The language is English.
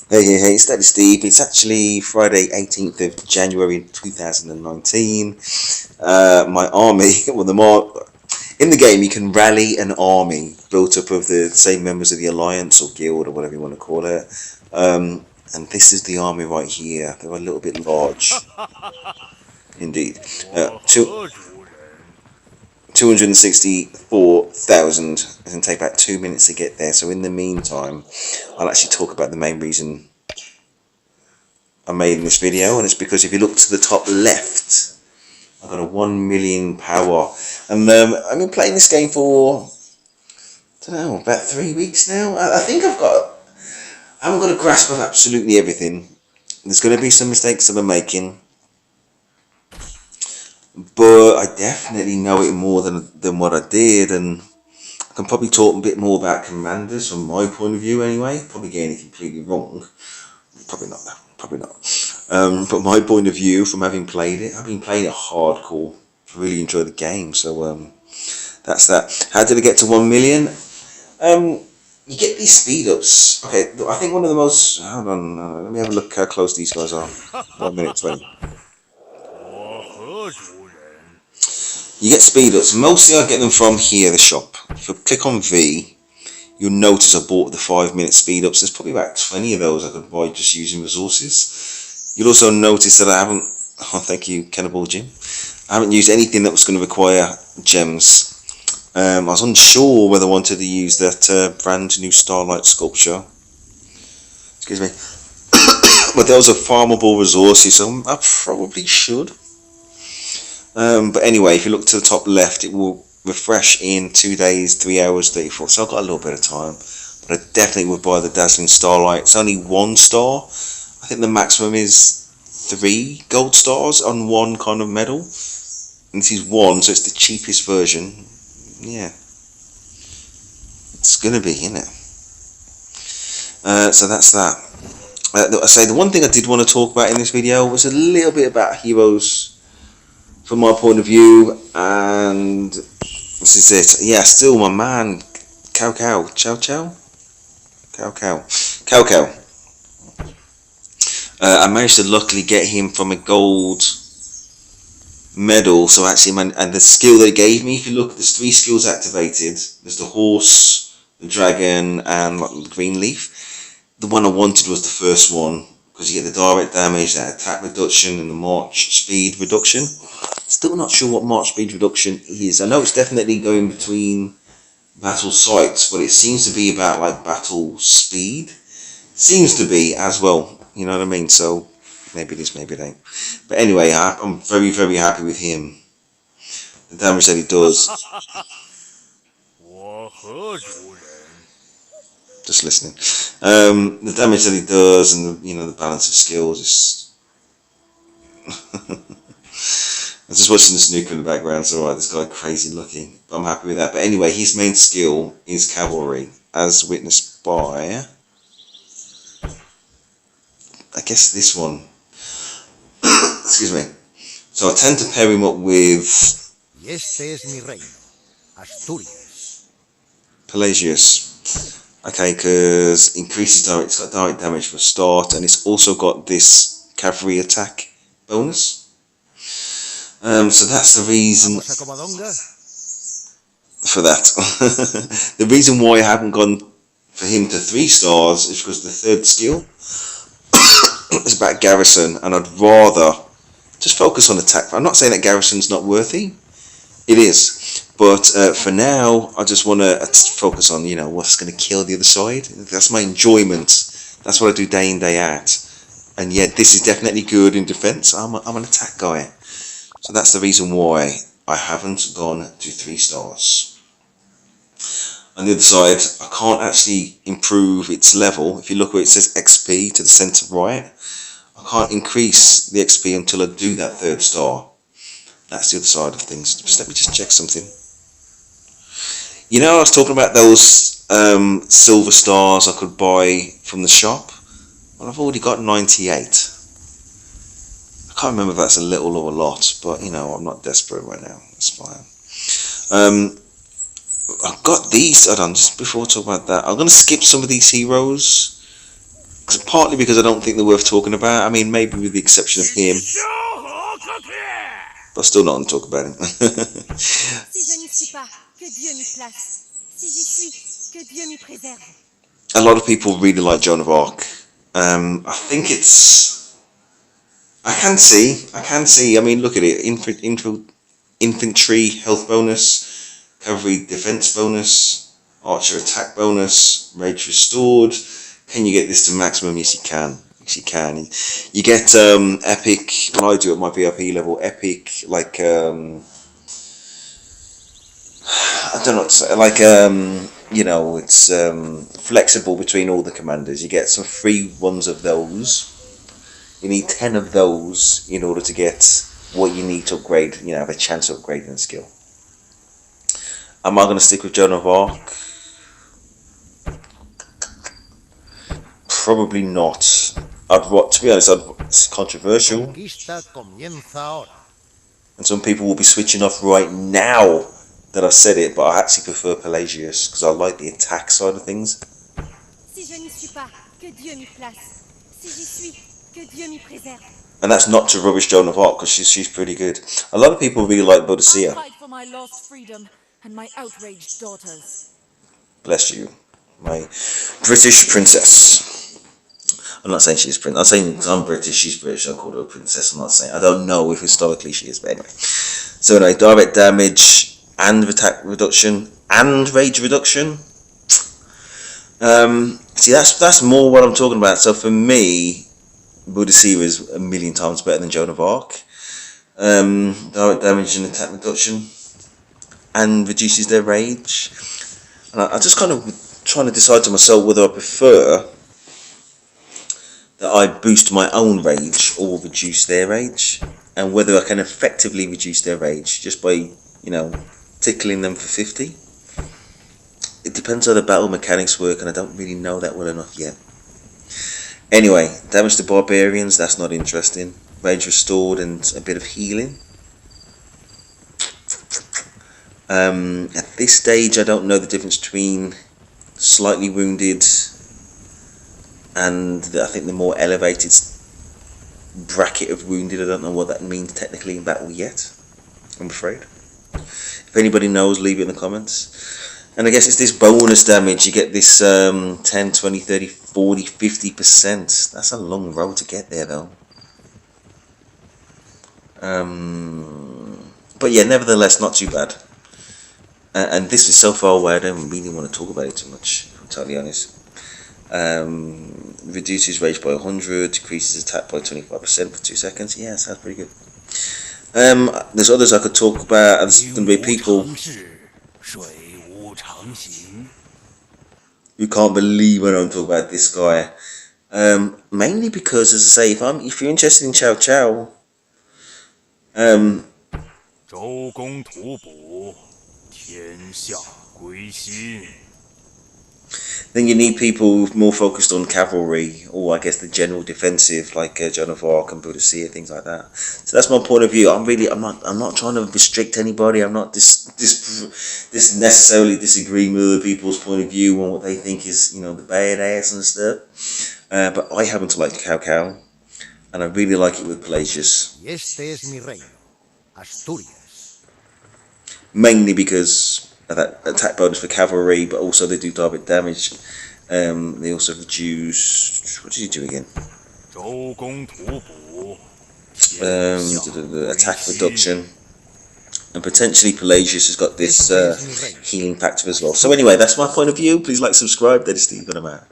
Hey, it's Daddy Steve. It's actually Friday, 18th of January 2019. My army, well, in the game, you can rally an army built up of the same members of the Alliance or Guild or whatever you want to call it. And this is the army right here. They're a little bit large, indeed. Two, 264,000. It's going to take about 2 minutes to get there. So in the meantime, I'll actually talk about the main reason I made in this video, and it's because if you look to the top left, I've got a 1 million power, and I've been playing this game for, I don't know, about 3 weeks now. I think I haven't got a grasp of absolutely everything. There's going to be some mistakes that I'm making, but I definitely know it more than what I did, and I can probably talk a bit more about commanders from my point of view anyway. Probably getting it completely wrong. Probably not though. Probably not. But my point of view from having played it, I've been playing it hardcore. I really enjoy the game. So that's that. How did I get to 1 million? You get these speed ups. Okay, I think one of the most. Hold on. Let me have a look how close these guys are. 1 minute 20. You get speed ups. Mostly I get them from here, the shop. If I click on V, you'll notice I bought the 5-minute speed ups. There's probably about 20 of those I could buy just using resources. You'll also notice that I haven't, oh thank you Cannibal Jim, I haven't used anything that was going to require gems. I was unsure whether I wanted to use that brand new Starlight sculpture. Excuse me. But those are farmable resources, so I probably should. But anyway, if you look to the top left, it will refresh in 2 days, 3 hours, 34. So I've got a little bit of time. But I definitely would buy the Dazzling Starlight. It's only 1 star. I think the maximum is 3 gold stars on one kind of medal. And this is 1, so it's the cheapest version. Yeah. It's going to be, isn't it? So that's that. I say the one thing I did want to talk about in this video was a little bit about heroes from my point of view, and this is it. Yeah, still my man, Cao Cao. I managed to luckily get him from a gold medal, so actually, and the skill they gave me, if you look, there's 3 skills activated. There's the horse, the dragon, and like, the green leaf. The one I wanted was the first one, because you get the direct damage, that attack reduction, and the march speed reduction. Still not sure what march speed reduction is. I know it's definitely going between battle sites, but it seems to be about like battle speed. Seems to be as well, you know what I mean? So maybe it is, maybe it ain't. But anyway, I'm very, very happy with him. The damage that he does. Just listening. The damage that he does, and the balance of skills is. I'm just watching the snooker in the background, so alright, this guy crazy looking, but I'm happy with that. But anyway, his main skill is cavalry, as witnessed by, I guess this one. Excuse me. So I tend to pair him up with Pelagius. Okay, because increases it's got direct damage for a start, and it's also got this cavalry attack bonus. So that's the reason for that. The reason why I haven't gone for him to 3 stars is because the 3rd skill is about Garrison, and I'd rather just focus on attack. I'm not saying that Garrison's not worthy. It is. But for now, I just want to focus on, what's going to kill the other side. That's my enjoyment. That's what I do day in, day out. And yet, this is definitely good in defense. I'm an attack guy. So that's the reason why I haven't gone to 3 stars. On the other side, I can't actually improve its level. If you look where it says XP to the centre right, I can't increase the XP until I do that 3rd star. That's the other side of things. Just let me just check something. I was talking about those silver stars I could buy from the shop. Well, I've already got 98. I can't remember if that's a little or a lot, but I'm not desperate right now. That's fine. I've got these. Hold on, just before I talk about that, I'm going to skip some of these heroes. Because partly because I don't think they're worth talking about. I mean, maybe with the exception of him, but still not going to talk about him. A lot of people really like Joan of Arc. I think it's... I can see. I mean, look at it. Infantry health bonus, cavalry defense bonus, archer attack bonus, rage restored. Can you get this to maximum? Yes, you can. Yes, you can. You get epic. When I do at my VIP level, epic like I don't know what to say. Like you know, it's flexible between all the commanders. You get some free ones of those. You need 10 of those in order to get what you need to upgrade. You know, have a chance of upgrading the skill. Am I going to stick with Joan of Arc? Probably not. To be honest, it's controversial, and some people will be switching off right now that I said it. But I actually prefer Pelagius because I like the attack side of things. And that's not to rubbish Joan of Arc because she's pretty good. A lot of people really like Boadicea. I'll fight for my lost freedom and my outraged daughters. Bless you, my British princess. I'm not saying she's a princess. I'm saying I'm British, she's British. I call her a princess. I'm not saying. I don't know if historically she is, but anyway. So anyway, direct damage and attack reduction and rage reduction. See, that's more what I'm talking about. So for me, Boadicea is a million times better than Joan of Arc. Direct damage and attack reduction, and reduces their rage. And I just kind of trying to decide to myself whether I prefer that I boost my own rage or reduce their rage, and whether I can effectively reduce their rage just by, you know, tickling them for 50. It depends how the battle mechanics work, and I don't really know that well enough yet. Anyway, damage to barbarians, that's not interesting. Rage restored and a bit of healing. At this stage, I don't know the difference between slightly wounded and I think the more elevated bracket of wounded. I don't know what that means technically in battle yet, I'm afraid. If anybody knows, leave it in the comments. And I guess it's this bonus damage. You get this 10, 20, 30, 40, 50%. That's a long road to get there though. But yeah, nevertheless, not too bad. And this is so far away, I don't really want to talk about it too much, if I'm totally honest. Reduces rage by 100, decreases attack by 25% for 2 seconds. Yeah, sounds pretty good. There's others I could talk about, and there's going to be people who can't believe I don't talk about this guy. Mainly because, as I say, if you're interested in Cao Cao, then you need people more focused on cavalry, or I guess the general defensive, like Joan of Arc and Boadicea, things like that. So that's my point of view. I'm not trying to restrict anybody. I'm not necessarily disagreeing with other people's point of view on what they think is, you know, the badass and stuff. But I happen to like Cao Cao, and I really like it with Pelagius. Mainly because of that attack bonus for cavalry, but also they do direct damage. They also reduce... What did you do again? Attack reduction. And potentially Pelagius has got this healing factor as well. So anyway, that's my point of view. Please like, subscribe. That is Steve, and I'm out.